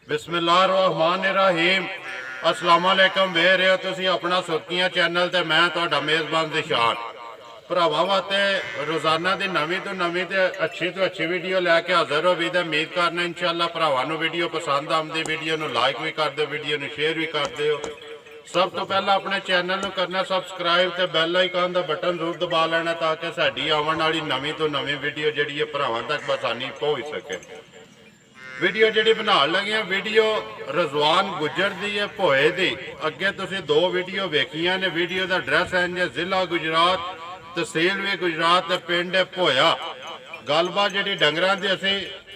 बिस्मिल्लाहिर्रहमानिर्रहीम। अस्सलाम वालेकुम। वे रहे हो तुसी अपना सुर्खियां चैनल ते मैं तुहाडा मेज़बान दिशान। भरावां वास्ते रोज़ाना की नवीं तो नवीं ते अच्छी वीडियो लैके हाज़र हो भी ते उम्मीद करना इंशाअल्लाह भरावां नूं वीडियो पसंद आउंदी। वीडियो नूं लाइक भी कर दो, वीडियो नूं शेयर भी कर दिओ। सब तो पहला अपने चैनल नूं करना सबसक्राइब ते बैल आइकन का बटन जरूर दबा लेना ताकि साडी आउण वाली नवीं तो नवीं वीडियो जिहड़ी है भरावां तक आसानी पहुंच सके। वीडियो जी बना लगे वीडियो रजवान गुजर दी है भोए दी। अगे तुसी दो वीडियो वेखियां ने। वीडियो का एड्रैस है जे जिला गुजरात, तहसील भी गुजरात, पिंड है भोया। गलबात जी डंगर की असी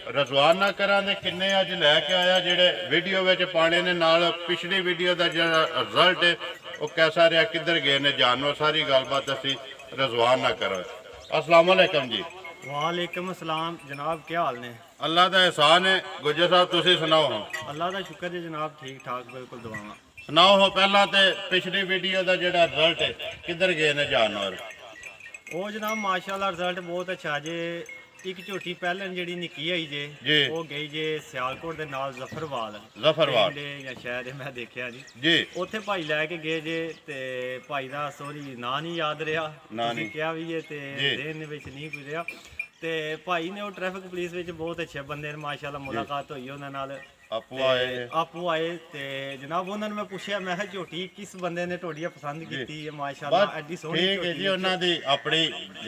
रजवान ना करा किन्ने अज लैके आया जेडे वीडियो पाने ने नाल पिछली वीडियो का जो रिजल्ट है वह कैसा रहा, किधर गए ने जानवर, सारी गलबात असी रजवान ना करा। अस्सलाम वालेकुम जी। वालेकुम अस्सलाम जनाब, क्या हाल ने? अल्लाह का एहसान है। गुजर साहब तुसी सुनाओ। अल्लाह का शुक्र है जनाब, ठीक ठाक बिल्कुल दुआवां। सुनाओ हो पहला तो पिछली वीडियो का जो रिजल्ट है किधर गए ने जानवर? वो जनाब माशाल्लाह रिजल्ट बहुत अच्छा जे। एक झोटी पहले जी निकी आई जे जी। वो गई जे सियालकोट के नाल जफरवाल या शहर मैं देखा जी जी उत्थे भाई लैके गए जे ते भाई का सॉरी ना नहीं याद रहा, क्या भी है ते देन विच नहीं कोई रहा ते भाई ने वो ट्रैफिक पुलिस विच बहुत अच्छे बंदे ने माशाल्लाह मुलाकात हुई उन्हां नाल। आपू आए ते जनाब उन्होंने मैं पूछा मैं झोटी किस बंदे ने टोडिया पसंद की है माशाल्लाह एडी सोहनी ठीक है जी। उन्हां दी अपनी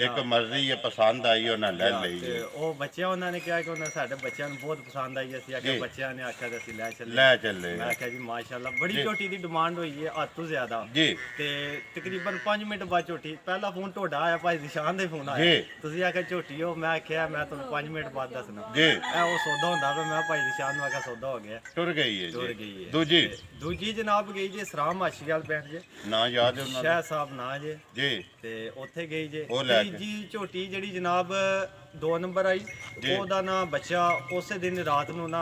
एक मर्जी है, पसंद आई उन्हां ले लई ते ओ बच्चा उन्होंने कहा कि उन्हें साडे बच्चों को बहुत पसंद आई। असि आखे बच्चों ने आख्या असि ले चले। मैं आख्या जी माशाल्लाह बड़ी झोटी दी डिमांड हुई है हद तो ज्यादा जी। ते तकरीबन 5 मिनट बाद झोटी पहला फोन टोडा आया भाई निशान दे फोन आया तुसी आख्या झोटी हो। मैं आख्या मैं तुहानू 5 मिनट बाद दसना जी। वो सौदा हुंदा पे मैं भाई निशान नूं आख्या सौदा हो गया, टुर गई है जी। दूजी जनाब गई जे सराम माछीवाल पिंड जे ना याद है शाह साहब ना जे जी ते उत्थे गई जे। तीजी झोटी जिहड़ी जनाब 2 नंबर आई ओदा ना बच्चा उस दिन रात नूं ना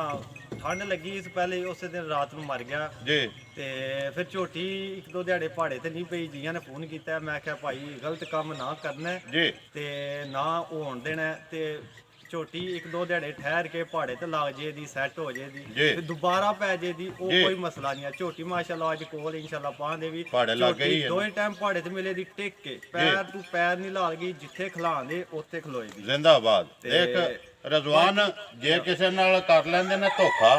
ठंड लगी इस पहले उस दिन रात नूं मर गया जी। ते फिर झोटी 1-2 दिहाड़े पहाड़े ते नहीं पई। जियां ने फोन किया मैं आख्या भाई गलत काम ना करना जी ते ना होण देना ते झोटी 1-2 दिहाड़े ठहर के पहाड़े ते लाग जे दी सैट हो जे दी दोबारा पै जे दी ओ कोई मसला नहीं है। झोटी माशाल्लाह अज कोल इंशाल्लाह पांदे भी झोटी दोए टाइम पहाड़े ते मिले दी टिक के पैर तू पैर नहीं लाल गई जिथे खलांदे उत्थे खलोए दी जिंदाबाद। देख रजवान जे किसी नाल कर लेंदे ने धोखा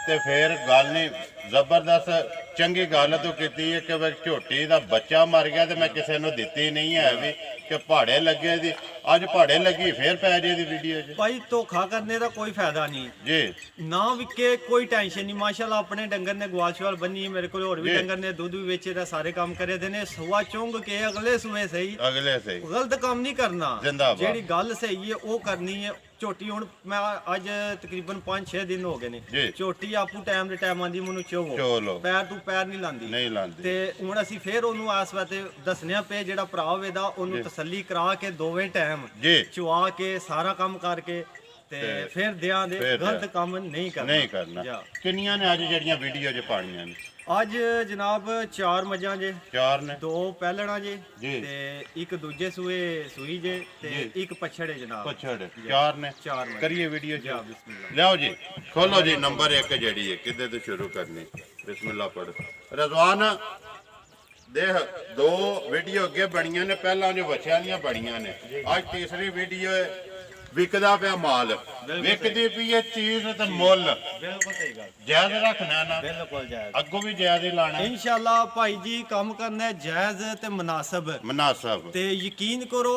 ते फिर गल नहीं जबरदस्त चंगी गल तू कीती है कि झोटी दा बच्चा मर गया ते मैं किसी नूं दित्ती नहीं है भी कि पहाड़े लगे दी अज पहाड़े लगी फिर पै जे दी वीडियो च। भाई धोखा करने का कोई फायदा नहीं जी ना विके कोई टेंशन नहीं। माशाल्लाह अपने डंगर ने ग्वाल श्वाल बनी मेरे को होर भी डंगर ने दूध भी बेचे दा सारे काम करे दे ने सुआ चुंग के अगले सुबह सही गलत काम नहीं करना। जेड़ी गल सही है वो करनी है। झोटी हुण मैं अज तकरीबन 5-6 दिन हो गए ने झोटी आपू टाइम दे टाइम आंदी मैनू चोवो पैर तू पैर नहीं लांदी ते हुण असीं फिर ओनू आस वास्ते दसने पे जेड़ा भरा होवेदा ओनू तसल्ली करा के दोवें टाइम चुआ के सारा काम करके ते फिर दियां दे गलत काम नहीं करना। किन्नियां ने अज जेड़ियां वीडियो च पाणियां ने? अज जनाब 4 मझां जे 4 ने 2 पैलणा जे ते एक दूजे सूए सूई जे ते एक पछड़ है जनाब पछड़ 4 ने 4 करिए वीडियो जी बिस्मिल्लाह लियाओ जी खोलो जी। नंबर 1 जेड़ी है किदे तो शुरू करनी बिस्मिल्लाह पढ़ रजवान देख 2 वीडियो अगे बनियां ने पहला जो बच्चों दी बनियां ने अज तीसरी वीडियो विकदा पे माल विकदी पी है चीज ते मुल बिल्कुल सही गल जायज रखना ना बिल्कुल जायज अगो भी जायज ही लाना इंशाल्लाह भाई जी काम करना है जायज ते मुनासब ते यकीन करो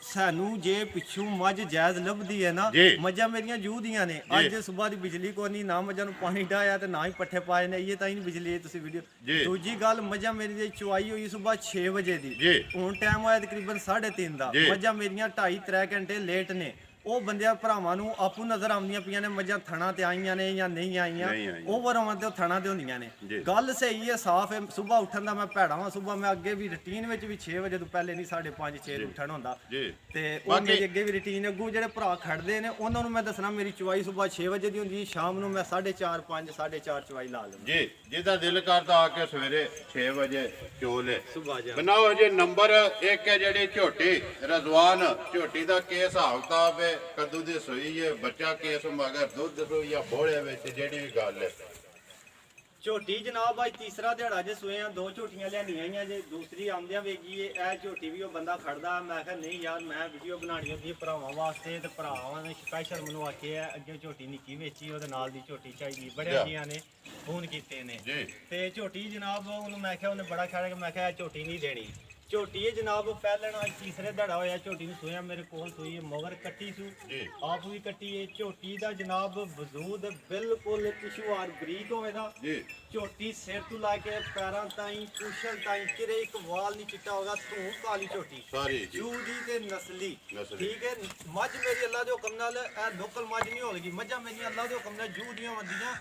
सानू जे पिछू मझ जायज लभदी है ना मझां मेरियां जूह दियां ने अज सुबह दी बिजली को नहीं ना मझां नूं पानी डाया ते ना ही पट्ठे पाए ने ये ताई बिजली तुसी वीडियो। दूजी गल मझां मेरी दी चुआई हुई सुबह 6 बजे दी हुण टाइम होया तकरीबन 3:30 दा मझां मेरियां 2.5-3 घंटे लेट ने। ਉਹ ਬੰਦਿਆਂ ਭਰਾਵਾਂ ਨੂੰ ਆਪੂ ਨਜ਼ਰ ਆਉਂਦੀਆਂ ਪਈਆਂ ਨੇ ਮੱਝਾਂ ਥਣਾ ਤੇ ਆਈਆਂ ਨੇ ਜਾਂ ਨਹੀਂ ਆਈਆਂ ਓਵਰ ਆਉਣ ਤੇ ਥਣਾ ਤੇ ਹੁੰਦੀਆਂ ਨੇ। ਗੱਲ ਸਹੀ ਹੈ ਸਾਫ਼ ਹੈ। ਸਵੇਰ ਉੱਠਣ ਦਾ ਮੈਂ ਭੈੜਾ ਵਾਂ ਸਵੇਰ ਮੈਂ ਅੱਗੇ ਵੀ ਰੁਟੀਨ ਵਿੱਚ ਵੀ 6 ਵਜੇ ਤੋਂ ਪਹਿਲੇ ਨਹੀਂ 5:30-6 ਉੱਠਣ ਹੁੰਦਾ ਤੇ ਉਹ ਮੇਰੀ ਅੱਗੇ ਵੀ ਰੁਟੀਨ ਅੱਗੂ ਜਿਹੜੇ ਭਰਾ ਖੜਦੇ ਨੇ ਉਹਨਾਂ ਨੂੰ ਮੈਂ ਦੱਸਣਾ ਮੇਰੀ ਚੁਆਈ ਸਵੇਰ 6 ਵਜੇ ਦੀ ਹੁੰਦੀ ਸ਼ਾਮ ਨੂੰ ਮੈਂ 4:30 5 4:30 ਚੁਆਈ ਲਾ ਲੈਂਦਾ ਜੀ। ਜਿਹਦਾ ਦਿਲ ਕਰਦਾ ਆ ਕੇ ਸਵੇਰੇ 6 ਵਜੇ ਚੋਲੇ ਬਣਾਓ ਜੀ। ਨੰਬਰ 1 ਹੈ ਜਿਹੜੀ ਝੋਟੀ ਰਜ਼ਵਾਨ ਝੋਟੀ ਦਾ ਕੀ ਹਿਸਾਬ ਕਿਤਾਬ ਹੈ ਕੱਦੂ ਦੀ ਸੂਈ ਹੈ ਬੱਚਾ ਕੇਸ ਮਗਰ ਦੁੱਧ ਸੂਈ ਜਾਂ ਬੋਲੇ ਵਿੱਚ ਜਿਹੜੀ ਵੀ ਗੱਲ ਹੈ। ਝੋਟੀ ਜਨਾਬ ਅੱਜ ਤੀਸਰਾ ਦਿਹਾੜਾ ਜੇ ਸੂਏ ਆ, 2 ਝੋਟੀਆਂ ਲਿਆਂਦੀਆਂ ਆਈਆਂ ਜੇ, ਦੂਸਰੀ ਆਉਂਦਿਆਂ ਵੇਖੀ ਏ। ਇਹ ਝੋਟੀ ਵੀ ਉਹ ਬੰਦਾ ਖੜਦਾ, ਮੈਂ ਕਿਹਾ ਨਹੀਂ ਯਾਰ ਮੈਂ ਵੀਡੀਓ ਬਣਾਣੀ ਹੁੰਦੀ ਭਰਾਵਾਂ ਵਾਸਤੇ, ਤੇ ਭਰਾਵਾਂ ਨੇ ਸਪੈਸ਼ਲ ਮੈਨੂੰ ਆਖਿਆ ਅੱਗੇ ਝੋਟੀ ਨਿੱਕੀ ਵੇਚੀ, ਉਹਦੇ ਨਾਲ ਦੀ ਝੋਟੀ ਚਾਹੀਦੀ। ਬੜਿਆਂ ਜੀਆਂ ਨੇ ਫੋਨ ਕੀਤੇ ਨੇ ਤੇ ਝੋਟੀ ਜਨਾਬ ਉਹਨੂੰ ਮੈਂ ਕਿਹਾ, ਉਹਨੇ ਬੜਾ ਖਿਆਲ ਕਿ ਮੈਂ ਕਿਹਾ ਝੋਟੀ ਨਹੀਂ ਦੇਣੀ। ਝੋਟੀ ਇਹ ਜਨਾਬ ਪਹਿਲਣ ਅੱਜ ਤੀਸਰੇ ਦਿਹਾੜਾ ਹੋਇਆ ਝੋਟੀ ਨੂੰ ਸੋਇਆ, ਮੇਰੇ ਕੋਲ ਸੋਈ ਮਗਰ ਕੱਟੀ ਸੂ ਆਪ ਵੀ ਕੱਟੀ ਏ। ਝੋਟੀ ਦਾ ਜਨਾਬ ਵਜੂਦ ਬਿਲਕੁਲ ਕਿਸ਼ੂਆਰ ਬਰੀਕ ਹੋਵੇਗਾ। ਝੋਟੀ ਸਿਰ ਤੋਂ ਲਾ ਕੇ ਪੈਰਾਂ ਤਾਈਂ ਕੁਸ਼ਲ ਤਾਈਂ ਕਿਰੇ ਇੱਕ ਵਾਲ ਨਹੀਂ ਚਿੱਟਾ ਹੋਗਾ, ਧੂੰ ਕਾਲੀ ਝੋਟੀ ਸਾਰੀ ਜੂਦੀ ਤੇ ਨਸਲੀ ਠੀਕ ਹੈ। ਮੱਝ ਮੇਰੀ ਅੱਲਾ ਦੇ ਹੁਕਮ ਨਾਲ ਇਹ ਲੋਕਲ ਮੱਝ ਨਹੀਂ ਹੋਵੇਗੀ, ਮੱਝਾਂ ਮੇਰੀਆਂ ਅੱਲਾ ਦੇ ਹੁਕਮ ਨਾਲ ਜੂਦੀਆਂ ਵੰਦੀਆਂ।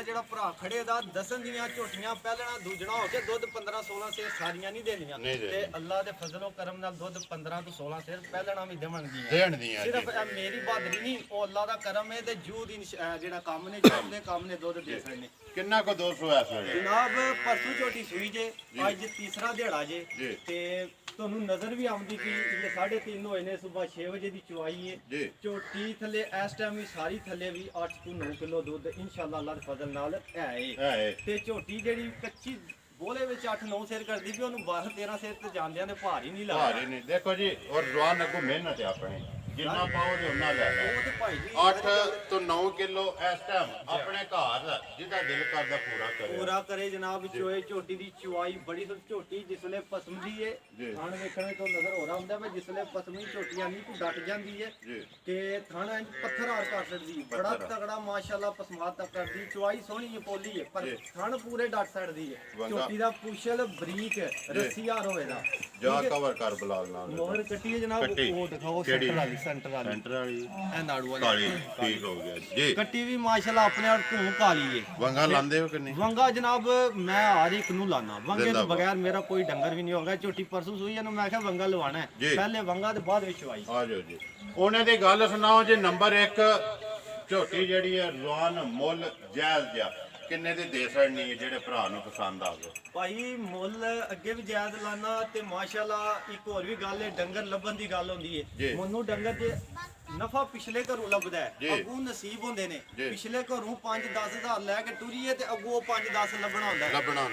ਜਿਹੜਾ ਭਰਾ ਖੜੇ ਦਾ ਦਸਨ ਦੀਆਂ ਝੋਟੀਆਂ ਪਹਿਲਣਾ ਦੂਜਣਾ ਹੋ ਕੇ ਦੁੱਧ 15-16 ਸੇ ਸਾਰੀਆਂ ਨਹੀਂ ਦੇਣੀਆਂ, ਤੇ ਅੱਲਾ ਦੇ ਫਜ਼ਲੋ ਕਰਮ ਨਾਲ ਦੁੱਧ 15 ਤੋਂ 16 ਸੇ ਪਹਿਲਣਾ ਵੀ ਦੇਣਗੀਆਂ। ਸਿਰਫ ਇਹ ਮੇਰੀ ਬਹਾਦਰੀ ਨਹੀਂ, ਉਹ ਅੱਲਾ ਦਾ ਕਰਮ ਹੈ ਤੇ ਜੂਦ ਦੀ ਜਿਹੜਾ ਕੰਮ ਨੇ ਜੂਦ ਦੇ ਕੰਮ ਨੇ ਦੁੱਧ ਦੇ ਸਕਦੇ ਨੇ। ਕਿੰਨਾ ਕੋ 200 ਐ ਜਨਾਬ ਪਰਸੋਂ ਝੋਟੀ ਸੂਈ ਜੇ, ਅੱਜ ਤੀਸਰਾ ਦਿਹਾੜਾ ਜੇ, ਤੇ ਤੁਹਾਨੂੰ ਨਜ਼ਰ ਵੀ ਆਉਂਦੀ ਕਿ 3:30 ਹੋਏ ਨੇ, ਸਵੇਰ 6 ਵਜੇ ਦੀ ਚੁਆਈ ਹੈ। ਝੋਟੀ ਥੱਲੇ ਇਸ ਟਾਈਮ ਵੀ ਸਾਰੀ ਥੱਲੇ ਵੀ 8 ਤੋਂ 9 ਕਿਲੋ ਦੁੱਧ ਇਨਸ਼ਾਅੱਲਾ ਅੱਲਾ ਦੇ ਫਜ਼ਲ ਨਾਲ ਹੈ। ਤੇ ਝੋਟੀ ਜਿਹੜੀ ਕੱਚੀ ਬੋਲੇ ਵਿੱਚ 8-9 ਸਿਰ ਕਰਦੀ ਵੀ, ਉਹਨੂੰ 12-13 ਸਿਰ ਤੇ ਜਾਂਦਿਆਂ ਨੇ ਭਾਰ ਹੀ ਨਹੀਂ ਲੱਗਦਾ। ਦੇਖੋ ਜੀ, ਔਰ ਜਵਾਨ ਅੱਗੋਂ ਮਿਹਨਤ ਹੈ ਆਪਣੀ, ਜਿੰਨਾ ਪਾਓ ਤੇ ਉਹਨਾਂ ਲੈ ਲੈ। ਉਹ ਤੇ ਭਾਈ ਜੀ 8 ਤੋਂ 9 ਕਿਲੋ ਇਸ ਟਾਈਮ ਆਪਣੇ ਘਰ ਦਾ ਜਿਹਦਾ ਦਿਲ ਕਰਦਾ ਪੂਰਾ ਕਰੇ ਜਨਾਬ। ਚੋਏ ਝੋਟੀ ਦੀ ਚੁਆਈ ਬੜੀ ਝੋਟੀ ਜਿਸਲੇ ਪਸਮਦੀ ਏ, ਥਣ ਵੇਖਣੇ ਤੋਂ ਨਜ਼ਰ ਹੋ ਰਹਾ ਹੁੰਦਾ ਮੈਂ, ਜਿਸਲੇ ਪਸਮਦੀ ਝੋਟੀਆਂ ਨਹੀਂ ਕੋਈ ਡਟ ਜਾਂਦੀ ਏ ਕਿ ਥਣ ਇੰਜ ਪੱਥਰ ਹਾਰ ਕਰ ਸਕਦੀ, ਬੜਾ ਤਗੜਾ ਮਾਸ਼ਾਅੱਲਾ ਪਸਮਾਤ ਤੱਕ ਕਰਦੀ। ਚੁਆਈ ਸੋਹਣੀ ਏ ਪੋਲੀ ਏ, ਪਰ ਥਣ ਪੂਰੇ ਡਟ ਸਕਦੀ ਏ। ਝੋਟੀ ਦਾ ਪੁਸ਼ਲ ਬਰੀਕ ਰੱਸੀਆਰ ਹੋਵੇਗਾ। ਜਾ ਕਵਰ ਕਰ ਬਲਾਲ ਨਾਲ ਮੋਹਰ ਕੱਟੀ ਹੈ ਜਨਾਬ, ਉਹ ਦਿਖਾਓ ਸੈਂਟਰ ਵਾਲੀ ਇਹ ਨਾੜੂ ਵਾਲੀ ਕਾਲੀ ਠੀਕ ਹੋ ਗਿਆ ਜੀ। ਕੱਟੀ ਵੀ ਮਾਸ਼ਾਅੱਲਾ ਆਪਣੇ ਆਪ ਧੂਮ ਕਾਲੀ ਏ। ਵੰਗਾ ਲਾਂਦੇ ਹੋ ਕਿ ਨਹੀਂ? ਵੰਗਾ ਜਨਾਬ ਮੈਂ ਹਰ ਇੱਕ ਨੂੰ ਲਾਣਾ, ਵੰਗੇ ਤੋਂ ਬਗੈਰ ਮੇਰਾ ਕੋਈ ਡੰਗਰ ਵੀ ਨਹੀਂ ਹੋਗਾ। ਝੋਟੀ ਪਰਸੋਂ ਸੂਈ ਇਹਨੂੰ ਮੈਂ ਕਿਹਾ ਵੰਗਾ ਲਵਾਣਾ ਹੈ, ਪਹਿਲੇ ਵੰਗਾ ਤੇ ਬਾਅਦ ਵਿੱਚ ਚਵਾਈ। ਆ ਜਾਓ ਜੀ, ਉਹਨੇ ਦੀ ਗੱਲ ਸੁਣਾਓ ਜੀ। ਨੰਬਰ 1 ਝੋਟੀ ਜਿਹੜੀ ਹੈ ਰਵਾਨ ਮੁੱਲ ਜਾਇਜ਼ ਜਿਹਾ ਕਿੰਨੇ ਦੇ ਦੇ ਸਕਣੀ ਹੈ ਜਿਹੜੇ ਭਰਾ ਨੂੰ ਪਸੰਦ ਆਵੇ? ਭਾਈ ਮੁੱਲ ਅੱਗੇ ਵੀ ਜਾਇਜ਼ ਲਾਣਾ, ਤੇ ਮਾਸ਼ਾਅੱਲਾ ਇੱਕ ਹੋਰ ਵੀ ਗੱਲ ਹੈ, ਡੰਗਰ ਲੱਭਣ ਦੀ ਗੱਲ ਹੁੰਦੀ ਹੈ। ਮੈਨੂੰ ਡੰਗਰ ਜੇ ਨਫਾ ਪਿਛਲੇ ਘਰੋਂ ਲੱਭਦਾ ਹੈ, ਅੱਗੋਂ ਨਸੀਬ ਹੁੰਦੇ ਨੇ। ਪਿਛਲੇ ਘਰੋਂ 5-10 ਹਜ਼ਾਰ ਲੈ ਕੇ ਟੁਰੀਏ ਤੇ ਅੱਗੋਂ 5-10 ਲੱਭਣਾ ਹੁੰਦਾ,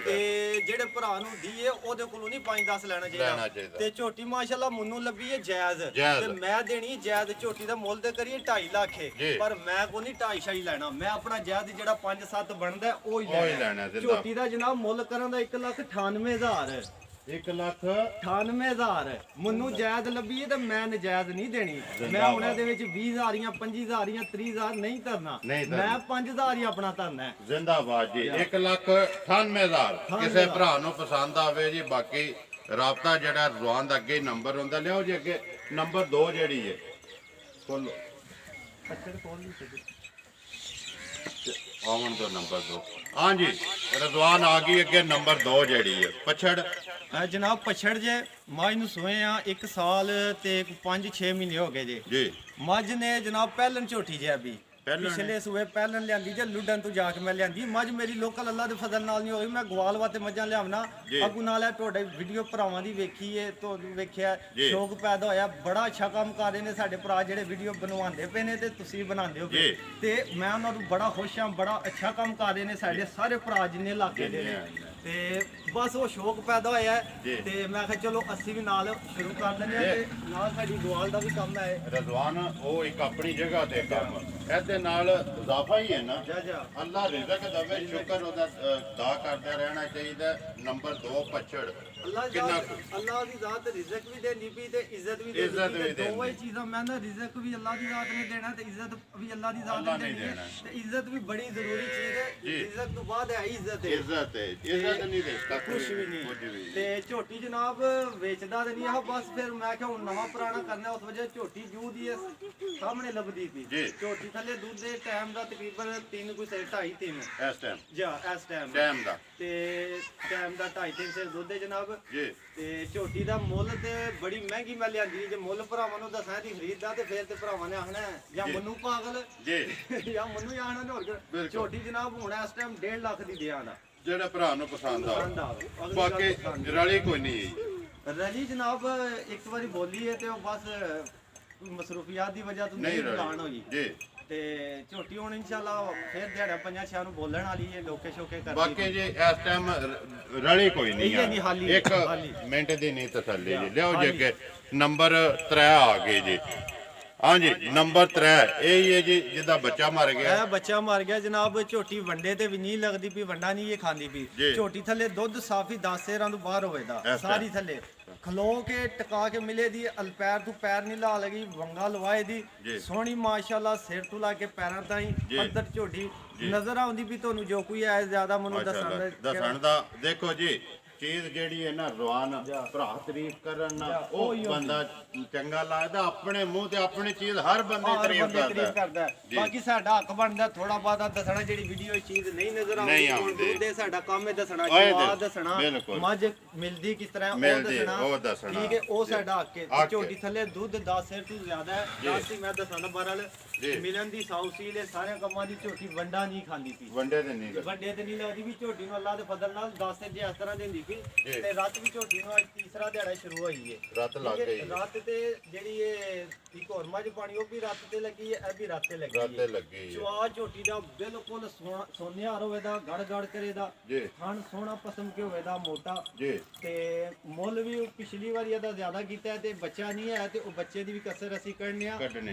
ਤੇ ਜਿਹੜੇ ਭਰਾ ਨੂੰ ਦੀਏ ਉਹਦੇ ਕੋਲੋਂ ਨਹੀਂ 5-10 ਲੈਣਾ ਚਾਹੀਦਾ। ਤੇ ਝੋਟੀ ਮਾਸ਼ਾਅੱਲਾ ਮੈਨੂੰ ਲੱਭੀ ਹੈ ਜਾਇਜ਼, ਤੇ ਮੈਂ ਦੇਣੀ ਜਾਇਜ਼। ਝੋਟੀ ਦਾ ਮੁੱਲ ਤੇ ਕਰੀਏ 2.5 ਲੱਖ ਹੈ, ਪਰ ਮੈਂ ਕੋ ਨਹੀਂ 2.5 ਲੈਣਾ, ਮੈਂ ਆਪਣਾ ਜਾਇਜ਼ ਜਿਹੜਾ 5-7 ਬਣਦਾ ਉਹ ਹੀ ਲੈਣਾ। ਝੋਟੀ ਦਾ ਜਨਾਬ ਮੁੱਲ ਕਰਨ ਦਾ 1,98,000 1,98,000 ਮੈਨੂੰ ਜਾਇਜ਼ ਲੱਭੀ ਹੈ, ਤੇ ਮੈਂ ਨਜਾਇਜ਼ ਨਹੀਂ ਦੇਣੀ। ਮੈਂ ਉਹਨਾਂ ਦੇ ਵਿੱਚ 20,000 ਜਾਂ 25,000 30,000 ਨਹੀਂ ਧਰਨਾ, ਮੈਂ 5,000 ਹੀ ਆਪਣਾ ਧਰਨਾ ਹੈ। ਜ਼ਿੰਦਾਬਾਦ ਜੀ। 1,98,000 ਕਿਸੇ ਭਰਾ ਨੂੰ ਪਸੰਦ ਆਵੇ ਜੀ। ਬਾਕੀ ਰਾਬਤਾ ਜਿਹੜਾ ਰਵਾਨ ਦਾ ਅੱਗੇ ਨੰਬਰ ਹੁੰਦਾ, ਲਿਆਓ ਜੀ ਅੱਗੇ ਨੰਬਰ 2 ਜਿਹੜੀ ਹੈ ਖੋਲੋ, ਆਉਣ ਤੋਂ ਨੰਬਰ 2। ਹਾਂਜੀ ਰਜ਼ਵਾਨ ਆ ਗਈ ਅੱਗੇ ਨੰਬਰ 2 ਜਿਹੜੀ ਹੈ ਪਛੜ। ਜਨਾਬ ਪਛੜ ਜੇ ਮੱਝ ਨੂੰ ਸੋਏ ਆ 1 ਸਾਲ ਤੇ 5-6 ਮਹੀਨੇ ਹੋ ਗਏ ਜੀ। ਮੱਝ ਨੇ ਜਨਾਬ ਪਹਿਲਣ ਝੋਟੀ ਜਿਹਾ ਵੀ ਪਿਛਲੇ ਸੂਏ ਪਹਿਲਣ ਲਿਆਂਦੀ ਜੇ ਲੁੱਡਨ ਤੋਂ ਜਾ ਕੇ ਮੈਂ ਲਿਆਂਦੀ। ਮੱਝ ਮੇਰੀ ਲੋਕਲ ਅੱਲਾ ਦੇ ਫਜ਼ਲ ਨਾਲ ਨਹੀਂ ਹੋਈ, ਮੈਂ ਗਵਾਲ ਵਾਤੇ ਮੱਝਾਂ ਲਿਆਵਣਾ ਅੱਗੂ ਨਾਲ ਹੈ। ਤੁਹਾਡੇ ਵੀਡੀਓ ਭਰਾਵਾਂ ਦੀ ਵੇਖੀਏ, ਤੁਹਾਨੂੰ ਵੇਖਿਆ ਸ਼ੌਕ ਪੈਦਾ ਹੋਇਆ। ਬੜਾ ਅੱਛਾ ਕੰਮ ਕਰ ਰਹੇ ਨੇ ਸਾਡੇ ਭਰਾ ਜਿਹੜੇ ਵੀਡੀਓ ਬਣਵਾਉਂਦੇ ਪਏ ਨੇ, ਤੇ ਤੁਸੀਂ ਬਣਾਉਂਦੇ ਹੋ, ਤੇ ਮੈਂ ਉਹਨਾਂ ਨੂੰ ਬੜਾ ਖੁਸ਼ ਹਾਂ। ਬੜਾ ਅੱਛਾ ਕੰਮ ਕਰ ਰਹੇ ਨੇ ਸਾਡੇ ਸਾਰੇ ਭਰਾ ਜਿੰਨੇ ਇਲਾਕੇ ਦੇ ਨੇ, ਤੇ ਬਸ ਉਹ ਸ਼ੌਕ ਪੈਦਾ ਹੋਇਆ, ਤੇ ਮੈਂ ਕਿਹਾ ਚਲੋ ਅਸੀਂ ਵੀ ਨਾਲ ਸ਼ੁਰੂ ਕਰ ਲੈਂਦੇ ਹਾਂ, ਤੇ ਨਾਲ ਸਾਡੀ ਗਵਾਲ ਦਾ ਵੀ ਕੰਮ ਹੈ। ਰਜ਼ਵਾਨ ਉਹ ਇੱਕ ਆਪਣੀ ਜਗ੍ਹਾ ਤੇ ਕੰਮ, ਇਹਦੇ ਨਾਲ ਇਜ਼ਾਫਾ ਹੀ ਹੈ ਨਾ। ਅੱਲਾ ਰਿਜ਼ਕ ਦੇਵੇ, ਸ਼ੁਕਰ ਉਹਦਾ ਦਾ ਕਰਦੇ ਰਹਿਣਾ ਚਾਹੀਦਾ। ਨੰਬਰ 2 ਪਛੜ। ਅੱਲਾ ਦੀ ਜ਼ਾਤ ਰਿਜ਼ਕ ਵੀ ਦੇਣੀ ਵੀ ਤੇ ਇੱਜ਼ਤ ਵੀ ਦੇਣੀ, ਦੋਵੇਂ ਚੀਜ਼ਾਂ। ਮੈਂ ਨਾ ਰਿਜ਼ਕ ਵੀ ਅੱਲਾ ਦੀ ਜ਼ਾਤ ਨੇ ਦੇਣਾ, ਤੇ ਇੱਜ਼ਤ ਵੀ ਅੱਲਾ ਦੀ ਜ਼ਾਤ ਨੇ ਦੇਣੀ ਹੈ। ਤੇ ਇੱਜ਼ਤ ਵੀ ਬੜੀ ਜ਼ਰੂਰੀ ਚੀਜ਼ ਹੈ, ਇੱਜ਼ਤ ਤੋਂ ਬਾਅਦ ਹੈ ਇੱਜ਼ਤ। ਇੱਜ਼ਤ ਨਹੀਂ ਦੇਤਾ ਕੁਝ ਵੀ ਨਹੀਂ। ਤੇ ਝੋਟੀ ਜਨਾਬ ਵੇਚਦਾ ਤੇ ਨਹੀਂ ਆ, ਬਸ ਫਿਰ ਮੈਂ ਕਿਹਾ ਹੁਣ ਨਵਾਂ ਪੁਰਾਣਾ ਕਰਨਾ, ਉਸ ਵਜ੍ਹਾ ਝੋਟੀ ਜੂ ਦੀ ਸਾਹਮਣੇ ਲੱਭਦੀ ਸੀ। ਝੋਟੀ ਥੱਲੇ ਦੁੱਧ ਦੇ ਟਾਈਮ ਦਾ ਤਕਰੀਬਨ 3 ਕੋਈ 2.5-3 ਇਸ ਟਾਈਮ ਇਸ ਟਾਈਮ ਦਾ, ਤੇ ਟਾਈਮ ਦਾ 2.5-3 ਸਿਰ ਦੁੱਧ ਹੈ ਜਨਾਬ। ਤੇ ਝੋਟੀ ਦਾ ਮੁੱਲ ਤੇ ਬੜੀ ਮਹਿੰਗੀ ਮੈਂ ਲਿਆਂਦੀ। ਜੇ ਮੁੱਲ ਭਰਾਵਾਂ ਨੂੰ ਦੱਸਾਂ ਦੀ ਖਰੀਦਦਾ, ਤੇ ਫਿਰ ਤੇ ਭਰਾਵਾਂ ਨੇ ਆਖਣਾ ਜਾਂ ਮੈਨੂੰ ਪਾਗਲ ਜਾਂ ਮੈਨੂੰ ਹੀ ਆਖਣਾ। ਹੋਰ ਝੋਟੀ ਜਨਾਬ ਹੁਣ ਇਸ ਟਾਈਮ 1.5 ਲੱਖ ਦੀ ਦਿਆਂ ਦਾ, ਜਿਹੜਾ ਭਰਾ ਨੂੰ ਪਸੰਦ ਆਵੇ। ਬਾਕੀ ਰਲੀ ਕੋਈ ਨਹੀਂ ਰਲੀ ਜਨਾਬ ਇੱਕ ਵਾਰੀ ਬੋਲੀ ਹੈ, ਤੇ ਉਹ ਬਸ ਮਸਰੂਫੀਆਤ ਦੀ ਵਜ੍ਹਾ ਤੋਂ ਨਹੀਂ ਨਹੀਂ ਐਲਾਨ ਹੋਈ ਜੀ ਤੇ ਝੋਟੀ ਹੁਣ ਇਨਸ਼ਾਅੱਲਾ ਫਿਰ ਦਿਹਾੜਾ ਪੰਜਾਂ ਛਿਆਂ ਨੂੰ ਬੋਲਣ ਵਾਲੀ ਹੈ ਲੋਕੇ ਸ਼ੋਕੇ ਕਰਦੀ ਬਾਕੀ ਜੀ ਇਸ ਟਾਈਮ ਰਲੀ ਕੋਈ ਨਹੀਂ ਇਹ ਨਹੀਂ ਆ ਹਾਲੀ ਇੱਕ ਮਿੰਟ ਦੀ ਨਹੀਂ ਤਸੱਲੀ ਜੀ ਲਿਓ ਜੀ ਅੱਗੇ ਨੰਬਰ 3 ਆ ਗਏ ਜੀ ਹਾਂਜੀ ਨੰਬਰ 3 ਇਹ ਹੀ ਹੈ ਜੀ ਜਿਹਦਾ ਬੱਚਾ ਮਰ ਗਿਆ ਇਹ ਬੱਚਾ ਮਰ ਗਿਆ ਜਨਾਬ ਝੋਟੀ ਵੰਡੇ ਤੇ ਵੀ ਨਹੀਂ ਲੱਗਦੀ ਵੀ ਵੰਡਾ ਨਹੀਂ ਇਹ ਖਾਂਦੀ ਵੀ ਝੋਟੀ ਥੱਲੇ ਦੁੱਧ ਸਾਫੀ 10 ਸੇਰਾਂ ਤੋਂ ਬਾਹਰ ਹੋਵੇਦਾ ਸਾਰੀ ਥੱਲੇ ਖਲੋ ਕੇ ਟਿਕਾ ਕੇ ਮਿਲੇ ਦੀ ਅਲਪੈਰ ਤੋਂ ਪੈਰ ਨਹੀਂ ਲਾ ਲਗੀ ਵੰਗਾ ਲਵਾਏ ਦੀ ਸੋਹਣੀ ਮਾਸ਼ਾਅੱਲਾ ਸਿਰ ਤੋਂ ਲਾ ਕੇ ਪੈਰਾਂ ਤਾਈਂ ਅੰਦਰ ਝੋਟੀ ਨਜ਼ਰ ਆਉਂਦੀ ਵੀ ਤੁਹਾਨੂੰ ਜੋ ਕੋਈ ਹੈ ਜ਼ਿਆਦਾ ਮੈਨੂੰ ਦੱਸਣ ਦਾ ਦੇਖੋ ਜੀ ਚੀਜ਼ ਜਿਹੜੀ ਹੈ ਨਾ ਰਵਾਨ ਭਰਾ ਤਾਰੀਫ ਕਰਨ ਨਾ ਉਹ ਬੰਦਾ ਚੰਗਾ ਲੱਗਦਾ ਆਪਣੇ ਮੂੰਹ ਤੇ ਆਪਣੀ ਚੀਜ਼ ਹਰ ਬੰਦੇ ਤਾਰੀਫ ਕਰਦਾ ਬਾਕੀ ਸਾਡਾ ਹੱਕ ਬਣਦਾ ਥੋੜਾ ਬਾਤਾ ਦੱਸਣਾ ਜਿਹੜੀ ਵੀਡੀਓ ਚੀਜ਼ ਨਹੀਂ ਨਜ਼ਰ ਆਉਂਦੀ ਉਹਦੇ ਸਾਡਾ ਕੰਮ ਹੈ ਦੱਸਣਾ ਜਵਾਬ ਦੱਸਣਾ ਮੱਝ ਮਿਲਦੀ ਕਿਸ ਤਰ੍ਹਾਂ ਉਹ ਦੱਸਣਾ ਠੀਕ ਹੈ ਉਹ ਸਾਡਾ ਹੱਕ ਹੈ ਝੋਟੀ ਥੱਲੇ ਦੁੱਧ 10 ਸਿਰ ਤੋਂ ਜ਼ਿਆਦਾ ਹੈ 10 ਦੀ ਮੈਂ ਦੱਸਣਾ ਬਰਲ ਮਿਲਣ ਦੀ ਸੌਸੀਲ ਹੈ ਸਾਰੇ ਕੰਮਾਂ ਦੀ ਝੋਟੀ ਵੰਡਾ ਨਹੀਂ ਖਾਂਦੀ ਸੀ ਵੰਡੇ ਤੇ ਨਹੀਂ ਲੱਗਦੀ ਵੀ ਝੋਟੀ ਨੂੰ ਅੱਲਾਹ ਦੇ ਫਜ਼ਲ ਨਾਲ 10 ਸਿਰ ਜੇ ਇਸ ਤਰ੍ਹਾਂ ਦਿੰਦੀ ਤੇ ਰਾਤ ਵੀ ਝੋਟੀ ਨੂੰ ਅੱਜ ਤੀਸਰਾ ਦਿਹਾੜਾ ਸ਼ੁਰੂ ਹੋਈ ਹੈ ਰਾਤ ਲੱਗ ਗਈ ਰਾਤ ਤੇ ਜਿਹੜੀ ਇਹ ਇੱਕ ਹੋਰ ਮੱਝ ਪਾਣੀ ਉਹ ਵੀ ਰਾਤ ਤੇ ਲੱਗੀ ਹੈ ਇਹ ਵੀ ਰਾਤ ਤੇ ਲੱਗੀ ਹੈ ਚਵਾ ਝੋਟੀ ਦਾ ਬਿਲਕੁਲ ਸੋਨਿਆਰ ਹੋਵੇਦਾ ਗੜ ਗੜ ਕਰੇਦਾ ਥਣ ਸੋਹਣਾ ਪਸੰਦ ਕੇ ਹੋਵੇਦਾ ਮੋਟਾ ਤੇ ਮੁੱਲ ਵੀ ਪਿਛਲੀ ਵਾਰੀ ਇਹਦਾ ਜ਼ਿਆਦਾ ਕੀਤਾ ਤੇ ਬੱਚਾ ਨਹੀਂ ਹੈ ਤੇ ਉਹ ਬੱਚੇ ਦੀ ਵੀ ਕਸਰ ਅਸੀਂ ਕੱਢਨੇ ਆ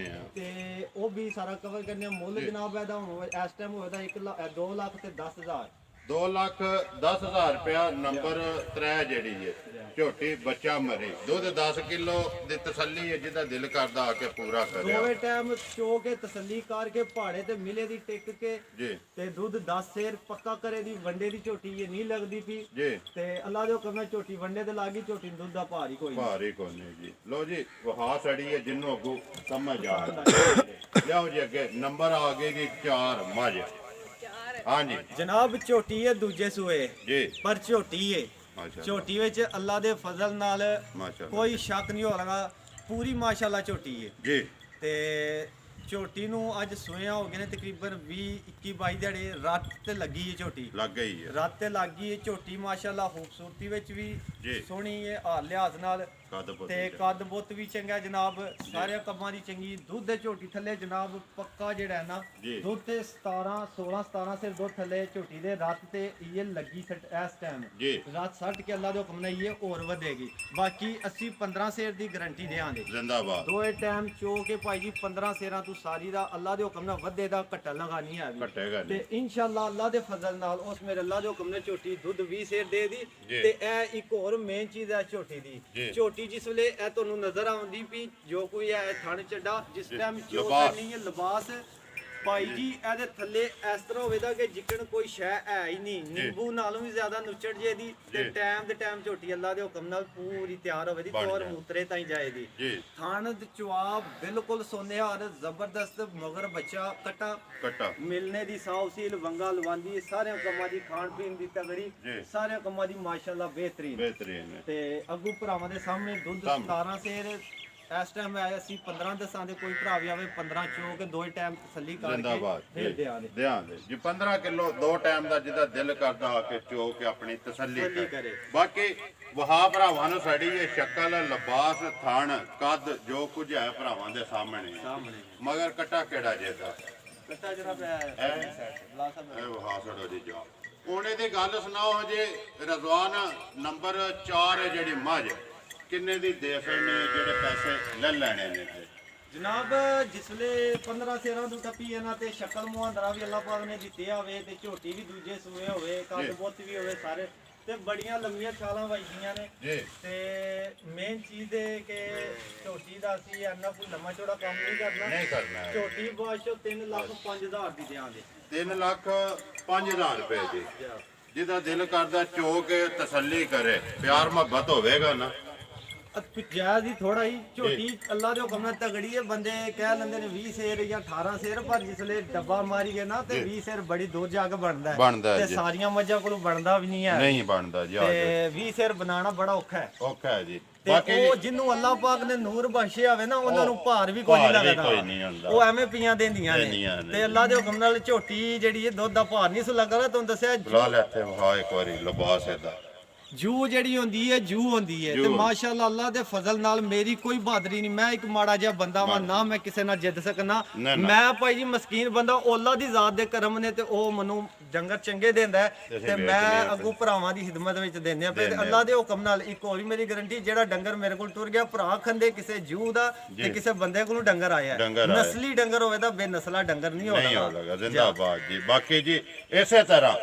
ਤੇ ਉਹ ਵੀ ਸਾਰਾ ਕਵਰ ਕਰਨੇ ਆ ਮੁੱਲ ਜਨਾਬ ਇਹਦਾ ਹੁਣ ਇਸ ਟਾਈਮ ਹੋਵੇਦਾ 2 ਲੱਖ ਤੇ 10,000 2,10,000 ਰੁਪਇਆ ਨੰਬਰ 3 ਜਿਹੜੀ ਹੈ ਝੋਟੀ ਬੱਚਾ ਮਰੇ ਦੁੱਧ 10 ਕਿਲੋ ਦੀ ਤਸੱਲੀ ਹੈ ਜਿਹਦਾ ਦਿਲ ਕਰਦਾ ਆ ਕੇ ਪੂਰਾ ਕਰਿਆ ਦੋਵੇਂ ਟਾਈਮ ਚੋ ਕੇ ਤਸੱਲੀ ਕਰਕੇ ਪਹਾੜੇ ਤੇ ਮਿਲੇ ਦੀ ਟਿਕ ਕੇ ਤੇ ਦੁੱਧ 10 ਸੇਰ ਪੱਕਾ ਕਰੇ ਦੀ ਵੰਡੇ ਦੀ ਝੋਟੀ ਇਹ ਨਹੀਂ ਲੱਗਦੀ ਪਈ ਤੇ ਅੱਲਾ ਦੇ ਹੁਕਮ ਨਾਲ ਝੋਟੀ ਵੰਡੇ ਤੇ ਲੱਗੀ ਝੋਟੀ ਦੁੱਧ ਦਾ ਭਾਰ ਹੀ ਕੋਈ ਨਹੀਂ ਜੀ ਲੋ ਜੀ ਵਹਾ ਸੜੀ ਹੈ ਜਿੰਨੂੰ ਅੱਗੂ ਸਮਝ ਆ ਲਿਆਓ ਜੀ ਅੱਗੇ ਨੰਬਰ ਆ ਗਏ ਜੀ 4 ਮੱਝ ਹਾਂਜੀ ਜਨਾਬ ਝੋਟੀ ਹੈ ਦੂਜੇ ਸੂਏ ਪਰ ਝੋਟੀ ਹੈ ਝੋਟੀ ਵਿੱਚ ਅੱਲਾ ਦੇ ਫਜ਼ਲ ਨਾਲ ਕੋਈ ਸ਼ੱਕ ਨਹੀਂ ਹੋ ਰਿਹਾ ਪੂਰੀ ਮਾਸ਼ਾਅੱਲਾ ਝੋਟੀ ਹੈ ਤੇ ਝੋਟੀ ਨੂੰ ਅੱਜ ਸੂਇਆ ਹੋ ਗਏ ਨੇ ਤਕਰੀਬਨ 20-21 ਦਿਹਾੜੇ ਰੱਤ ਤੇ ਲੱਗੀ ਹੈ ਝੋਟੀ ਲੱਗ ਗਈ ਹੈ ਰੱਤ ਤੇ ਲੱਗ ਗਈ ਹੈ ਝੋਟੀ ਮਾਸ਼ਾਅੱਲਾ ਖੂਬਸੂਰਤੀ ਵਿੱਚ ਵੀ ਸੋਹਣੀ ਹੈ ਹਾਲ ਲਿਹਾਜ਼ ਨਾਲ ਤੇ ਕੱਦ ਬੁੱਤ ਵੀ ਚੰਗਾ ਜਨਾਬ ਸਾਰੇ ਕੰਮਾਂ ਦੀ ਚੰਗੀ ਦੁੱਧ ਦੇ ਝੋਟੀ ਥੱਲੇ ਜਨਾਬ ਪੱਕਾ ਜਿਹੜਾ ਹੈ ਨਾ ਦੁੱਧ ਤੇ 16 ਸਿਰ ਦੁੱਧ ਥੱਲੇ ਝੋਟੀ ਦੇ ਰੱਤ ਤੇ ਇਹ ਲੱਗੀ ਇਸ ਟਾਈਮ ਰੱਤ 60 ਕੇ ਅੱਲਾ ਦੇ ਹੁਕਮ ਨਾਲ ਇਹ ਹੋਰ ਵਧੇਗੀ ਬਾਕੀ ਅਸੀਂ 15 ਸਿਰ ਦੀ ਗਾਰੰਟੀ ਦੇਵਾਂਗੇ ਜ਼ਿੰਦਾਬਾਦ ਦੋਏ ਟਾਈਮ ਚੋ ਕੇ ਭਾਈ ਜੀ 15 ਸਿਰਾਂ ਤੋਂ ਸਾਰੀ ਦਾ ਅੱਲਾ ਦੇ ਹੁਕਮ ਨਾਲ ਵਧੇ ਦਾ ਘਟਾ ਲਗਾਣੀ ਹੈ ਤੇ ਇਨਸ਼ਾਅੱਲਾ ਅੱਲਾ ਦੇ ਫਜ਼ਲ ਨਾਲ ਉਸ ਮੇਰੇ ਅੱਲਾ ਦੇ ਹੁਕਮ ਨਾਲ ਝੋਟੀ ਦੁੱਧ 20 ਸਿਰ ਦੇ ਦੀ ਤੇ ਇਹ ਇੱਕ ਹੋਰ ਮੇਨ ਚੀਜ਼ ਹੈ ਝੋਟੀ ਦੀ ਝੋਟੀ ਜਿਸ ਵੇਲੇ ਇਹ ਤੁਹਾਨੂੰ ਨਜ਼ਰ ਆਉਂਦੀ ਵੀ ਜੋ ਕੋਈ ਹੈ ਥਣ ਚੱਡਾ ਜਿਸ ਟਾਈਮ ਚੋ ਨਹੀਂ ਹੈ ਲਿਬਾਸ ਭਾਈ ਜੀ ਇਹਦੇ ਥੱਲੇ ਇਸ ਤਰ੍ਹਾਂ ਹੋਵੇਦਾ ਕਿ ਜਿੱਕਣ ਕੋਈ ਸ਼ੈ ਹੈ ਹੀ ਨਹੀਂ ਨਿੰਬੂ ਨਾਲੋਂ ਵੀ ਜ਼ਿਆਦਾ ਨੁੱਚੜ ਜੇ ਦੀ ਤੇ ਟਾਈਮ ਦੇ ਟਾਈਮ ਝੋਟੀ ਅੱਲਾ ਦੇ ਹੁਕਮ ਨਾਲ ਪੂਰੀ ਤਿਆਰ ਹੋਵੇ ਦੀ ਤੋਰ ਮੂਤਰੇ ਤਾਈਂ ਜਾਏਗੀ ਥਣ ਜਵਾਬ ਬਿਲਕੁਲ ਸੋਨਿਹਾਰ ਜ਼ਬਰਦਸਤ ਮਗਰ ਬੱਚਾ ਕਟਾ ਮਿਲਨੇ ਦੀ ਸਾਉਸੀਲ ਵੰਗਾ ਲਵਾਂਦੀ ਸਾਰੇ ਕੰਮਾਂ ਦੀ ਖਾਣ ਪੀਣ ਦੀ ਤਗੜੀ ਸਾਰੇ ਕੰਮਾਂ ਦੀ ਮਾਸ਼ਾਅੱਲਾ ਬਿਹਤਰੀਨ ਤੇ ਅੱਗੂ ਭਰਾਵਾਂ ਦੇ ਸਾਹਮਣੇ ਦੁੱਧ 17 ਸੇਰ ਇਸ ਟਾਈਮ ਆਇਆ ਸੀ 15 ਦਸਾਂ ਦੇ ਕੋਈ ਭਰਾ ਵੀ ਆਵੇ 15 ਚੋ ਕੇ ਦੋਏ ਟਾਈਮ ਤਸੱਲੀ ਕਰਕੇ ਫਿਰ ਦੇ ਜੀ 15 ਕਿਲੋ 2 ਟਾਈਮ ਦਾ ਜਿਹਦਾ ਦਿਲ ਕਰਦਾ ਆ ਕੇ ਚੋ ਕੇ ਆਪਣੀ ਤਸੱਲੀ ਕਰੇ ਬਾਕੀ ਵਹਾ ਭਰਾਵਾਂ ਨੂੰ ਸਾਡੀ ਇਹ ਸ਼ਕਲ ਲਿਬਾਸ ਥਣ ਕੱਦ ਜੋ ਕੁਝ ਹੈ ਭਰਾਵਾਂ ਦੇ ਸਾਹਮਣੇ ਮਗਰ ਕਟਾ ਕਿਹੜਾ ਜੇਦਾ ਕਟਾ ਜਰਾ ਇਹ ਵਹਾ ਛੜੋ ਜੀ ਜਾ ਉਹਨੇ ਦੀ ਗੱਲ ਸੁਣਾਓ ਹਜੇ ਰਜ਼ਵਾਨ ਨੰਬਰ 4 ਹੈ ਜਿਹੜੀ ਮੱਝ ਕਿੰਨੇ ਦੀ ਦੇ ਨੇ ਜਿਹੜੇ ਪੈਸੇ ਲੈ ਲੈਣੇ ਨੇ ਜਨਾਬ ਜਿਸਲੇ 15 ਸੇਰਾਂ ਤੋਂ ਟੱਪੀ ਇਹਨਾਂ ਤੇ ਸ਼ਕਲ ਮੁਹਾਂਦਰਾ ਵੀ ਅੱਲਾਹ ਪਾਕ ਨੇ ਦਿੱਤੇ ਹੋਵੇ ਤੇ ਝੋਟੀ ਵੀ ਦੂਜੇ ਸੂਏ ਹੋਵੇ ਕੱਦ ਬੁੱਤ ਵੀ ਹੋਵੇ ਸਾਰੇ ਤੇ ਬੜੀਆਂ ਲੰਮੀਆਂ ਛਾਲਾਂ ਵੱਜਦੀਆਂ ਨੇ ਤੇ ਮੇਨ ਚੀਜ਼ ਹੈ ਕਿ ਝੋਟੀ ਦਾ ਅਸੀਂ ਇੰਨਾ ਕੋਈ ਲੰਮਾ ਚੌੜਾ ਕੰਮ ਨਹੀਂ ਕਰਨਾ ਝੋਟੀ ਬਾਸ਼ੋ 3,05,000 ਦੀ ਦਿਆਂਗੇ 3,05,000 ਰੁਪਏ ਦੀ ਜਿਹਦਾ ਦਿਲ ਕਰਦਾ ਚੋ ਕੇ ਤਸੱਲੀ ਕਰੇ ਪਿਆਰ ਮੁਹੱਬਤ ਹੋਵੇਗਾ ਨਾ ਜਾਇਜ਼ ਹੀ ਥੋੜਾ ਹੀ ਝੋਟੀ ਅੱਲਾ ਦੇ ਹੁਕਮ ਨਾਲ ਤਗੜੀ ਹੈ ਬੰਦੇ ਕਹਿ ਲੈਂਦੇ ਨੇ 20 ਸੇਰ ਜਾਂ 18 ਸੇਰ ਪਰ ਜਿਸਲੇ ਡੱਬਾ ਮਾਰੀ ਗਏ ਨਾ ਤੇ 20 ਸੇਰ ਬੜੀ ਦੂਰ ਜਾ ਕੇ ਬਣਦਾ ਤੇ ਸਾਰੀਆਂ ਮੱਝਾਂ ਕੋਲੋਂ ਬਣਦਾ ਵੀ ਨਹੀਂ ਬਣਦਾ ਜੀ ਤੇ 20 ਸੇਰ ਬਣਾਉਣਾ ਬੜਾ ਔਖਾ ਹੈ ਜੀ ਬਾਕੀ ਉਹ ਜਿੰਨੂੰ ਅੱਲਾਹ ਪਾਕ ਨੇ ਨੂਰ ਬਖਸ਼ਿਆ ਹੋਵੇ ਨਾ ਉਹਨਾਂ ਨੂੰ ਭਾਰ ਵੀ ਕੋਈ ਨਹੀਂ ਲੱਗਦਾ ਉਹ ਐਵੇਂ ਪੀਆਂ ਦਿੰਦੀਆਂ ਨੇ ਤੇ ਅੱਲਾਹ ਦੇ ਹੁਕਮ ਨਾਲ ਝੋਟੀ ਜਿਹੜੀ ਇਹ ਦੁੱਧ ਦਾ ਭਾਰ ਨਹੀਂ ਸੁ ਲੱਗਦਾ ਤੁਹਾਨੂੰ ਦੱਸਿਆ ਬੁਲਾ ਲੈ ਇੱਥੇ ਵਹਾ ਇੱਕ ਵਾਰੀ ਲਿਬਾਸ ਇਹਦਾ ਜੂ ਜਿਹੜੀ ਹੁੰਦੀ ਹੈ ਜੂ ਹੁੰਦੀ ਹੈ ਤੇ ਮਾਸ਼ਾਅੱਲਾ ਅੱਲਾ ਦੇ ਫਜ਼ਲ ਨਾਲ ਮੇਰੀ ਕੋਈ ਬਹਾਦਰੀ ਨਹੀਂ। ਮੈਂ ਇੱਕ ਮਾੜਾ ਜਿਹਾ ਬੰਦਾ ਵਾਂ ਨਾ, ਮੈਂ ਕਿਸੇ ਨਾਲ ਜਿੱਦ ਸਕਣਾ। ਮੈਂ ਭਾਈ ਜੀ ਮਸਕੀਨ ਬੰਦਾ, ਔਲਾ ਦੀ ਜ਼ਾਤ ਦੇ ਕਰਮ ਨੇ ਤੇ ਉਹ ਮੈਨੂੰ ਡੰਗਰ ਚੰਗੇ ਦਿੰਦਾ ਤੇ ਮੈਂ ਅੱਗੋਂ ਭਰਾਵਾਂ ਦੀ ਖਿਦਮਤ ਵਿੱਚ ਦਿੰਦੇ ਆ ਤੇ ਅੱਲਾ ਦੇ ਹੁਕਮ ਨਾਲ। ਇੱਕ ਹੋਰ ਵੀ ਮੇਰੀ ਗਾਰੰਟੀ, ਜਿਹੜਾ ਡੰਗਰ ਮੇਰੇ ਕੋਲ ਟੁਰ ਗਿਆ ਭਰਾ ਖੰਦੇ ਕਿਸੇ ਜੂ ਦਾ ਤੇ ਕਿਸੇ ਬੰਦੇ ਕੋਲੋਂ ਡੰਗਰ ਆਇਆ, ਨਸਲੀ ਡੰਗਰ ਹੋਵੇ ਤਾਂ ਬੇਨਸਲਾ ਡੰਗਰ ਨਹੀਂ ਹੋਣਾ। ਜ਼ਿੰਦਾਬਾਦ ਜੀ। ਬਾਕੀ ਜੀ ਇਸੇ ਤਰ੍ਹਾਂ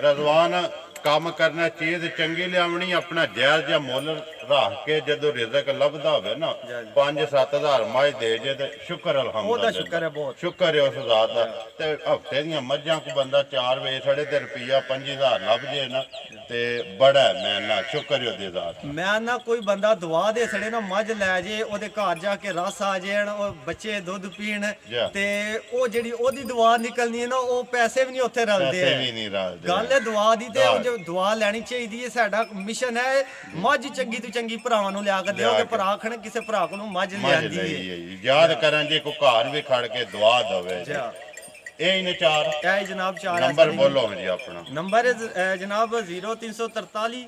ਰਜ਼ਵਾਨ ਕੰਮ ਕਰਨਾ, ਚੀਜ਼ ਚੰਗੀ ਲਿਆਵਣੀ, ਆਪਣਾ ਜਾਇਜ਼ ਜਿਹਾ ਮੁੱਲ ਰੱਖ ਕੇ ਜਦੋਂ ਰਿਜ਼ਕ ਲੱਭਦਾ ਹੋਵੇ ਨਾ 5-7 ਹਜ਼ਾਰ ਮੱਝ ਦੇ ਜੇ ਤੇ ਸ਼ੁਕਰ ਅਲਹਮਦੁਲਿਲਾ, ਉਹਦਾ ਸ਼ੁਕਰ ਹੈ, ਬਹੁਤ ਸ਼ੁਕਰ ਹੈ ਉਸ ਜ਼ਾਤ ਦਾ। ਤੇ ਹਫਤੇ ਦੀਆਂ ਮੱਝਾਂ ਕੋ ਬੰਦਾ 4 ਵੇਚ ਛੜੇ ਤੇ ਰੁਪਈਆ 25,000 ਲੱਭ ਜੇ ਨਾ ਤੇ ਬੜਾ ਮੈਂ ਨਾ ਸ਼ੁਕਰ ਹੈ ਉਹਦੀ ਜ਼ਾਤ। ਮੈਂ ਨਾ ਕੋਈ ਬੰਦਾ ਦੁਆ ਦੇ ਛੜੇ ਨਾ ਮੱਝ ਲੈ ਜੇ, ਉਹਦੇ ਘਰ ਜਾ ਕੇ ਰਸ ਆ ਜਾਣ, ਉਹ ਬੱਚੇ ਦੁੱਧ ਪੀਣ ਤੇ ਉਹ ਜਿਹੜੀ ਉਹਦੀ ਦੁਆ ਨਿਕਲਣੀ ਹੈ ਨਾ, ਉਹ ਪੈਸੇ ਵੀ ਨਹੀਂ ਉੱਥੇ ਰਲਦੇ। ਗੱਲ ਹੈ ਦੁਆ ਦੀ, ਤੇ ਦੁਆ ਲੈਣੀ ਚਾਹੀਦੀ ਹੈ। ਸਾਡਾ ਮਿਸ਼ਨ ਹੈ ਮੱਝ ਚੰਗੀ ਤੋਂ ਚੰਗੀ ਭਰਾਵਾਂ ਨੂੰ ਲਿਆ ਕੇ ਦਿਓਗੇ। ਭਰਾ ਆਖਣ ਕਿਸੇ ਭਰਾ ਕੋਲੋਂ ਮੱਝ ਲਿਆਂਦੀ ਹੈ, ਯਾਦ ਕਰਾਂ ਜੇ ਕੋਈ ਘਰ ਵੀ ਖੜ ਕੇ ਦੁਆ ਦੇਵੇ। ਇਹ ਹੀ ਨੇ 4 ਇਹ ਜਨਾਬ 4 ਨੰਬਰ ਬੋਲੋ ਜੀ ਆਪਣਾ। ਨੰਬਰ ਹੈ ਜਨਾਬ 0343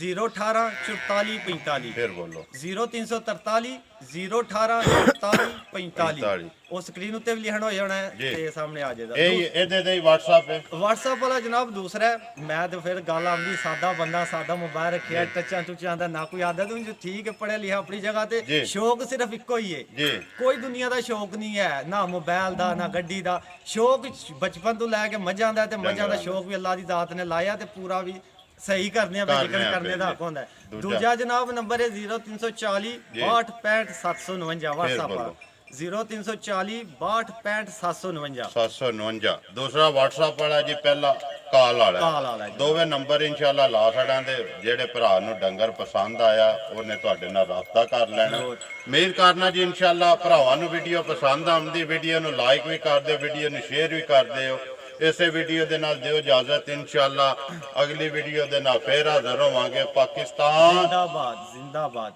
018 44 45। ਫਿਰ ਬੋਲੋ 0343 018 44 45। ਉਹ ਸਕਰੀਨ ਉੱਤੇ ਵੀ ਲਿਖਣਾ ਹੋਇਆ ਹੋਣਾ ਤੇ ਸਾਹਮਣੇ ਆ ਜਾਏਗਾ। ਇਹਦੇ ਤੇ WhatsApp ਹੈ। WhatsApp ਵਾਲਾ ਜਨਾਬ ਦੂਸਰਾ ਹੈ। ਮੈਂ ਤੇ ਫਿਰ ਗੱਲ ਆਉਂਦੀ, ਸਾਦਾ ਬੰਦਾ, ਸਾਦਾ ਮੋਬਾਈਲ ਰੱਖਿਆ, ਟੱਚਾਂ ਟੁੱਚਾਂ ਦਾ ਨਾ ਕੋਈ ਆਦਤ ਨਹੀਂ। ਠੀਕ ਹੈ, ਪੜਿਆ ਲਿਖਿਆ ਆਪਣੀ ਜਗ੍ਹਾ ਤੇ, ਸ਼ੌਕ ਸਿਰਫ ਇੱਕੋ ਹੀ ਹੈ। ਕੋਈ ਦੁਨੀਆ ਦਾ ਸ਼ੌਕ ਨਹੀਂ ਹੈ, ਨਾ ਮੋਬਾਈਲ ਦਾ ਨਾ ਗੱਡੀ ਦਾ। ਸ਼ੌਕ ਬਚਪਨ ਤੋਂ ਲੈ ਕੇ ਮੱਝਾਂ ਦਾ, ਤੇ ਮੱਝਾਂ ਦਾ ਸ਼ੌਕ ਵੀ ਅੱਲਾ ਦੀ ਜ਼ਾਤ ਨੇ ਲਾਇਆ ਤੇ ਪੂਰਾ ਵੀ ਸਹੀ ਕਰਨੇ ਆ, ਜ਼ਿਕਰ ਕਰਨੇ ਦਾ ਹੱਕ ਹੁੰਦਾ ਹੈ। ਦੂਜਾ ਜਨਾਬ ਨੰਬਰ ਹੈ 0340 62 65 759। WhatsApp ਵਾਲਾ 0340 62 65 759। ਦੂਸਰਾ WhatsApp ਵਾਲਾ ਜੀ, ਪਹਿਲਾ ਕਾਲ ਵਾਲਾ। ਦੋਵੇਂ ਨੰਬਰ ਇਨਸ਼ਾਅੱਲਾ ਲਾ ਛੜਾਂਗੇ। ਜਿਹੜੇ ਭਰਾ ਨੂੰ ਡੰਗਰ ਪਸੰਦ ਆਇਆ ਉਹਨੇ ਤੁਹਾਡੇ ਨਾਲ ਰਾਬਤਾ ਕਰ ਲੈਣਾ। ਉਮੀਦ ਕਰਨਾ ਜੀ ਇਨਸ਼ਾਅੱਲਾ ਭਰਾਵਾਂ ਨੂੰ ਵੀਡੀਓ ਪਸੰਦ ਆਉਂਦੀ, ਵੀਡੀਓ ਨੂੰ ਲਾਈਕ ਵੀ ਕਰ ਦਿਓ, ਵੀਡੀਓ ਨੂੰ ਸ਼ੇਅਰ ਵੀ ਕਰ ਦਿਓ। ਇਸੇ ਵੀਡੀਓ ਦੇ ਨਾਲ ਦਿਓ ਇਜਾਜ਼ਤ। ਇਨਸ਼ਾਅੱਲਾ ਅਗਲੀ ਵੀਡੀਓ ਦੇ ਨਾਲ ਫੇਰ ਹਾਜ਼ਰ ਹੋਵਾਂਗੇ। ਪਾਕਿਸਤਾਨ ਜ਼ਿੰਦਾਬਾਦ, ਜ਼ਿੰਦਾਬਾਦ।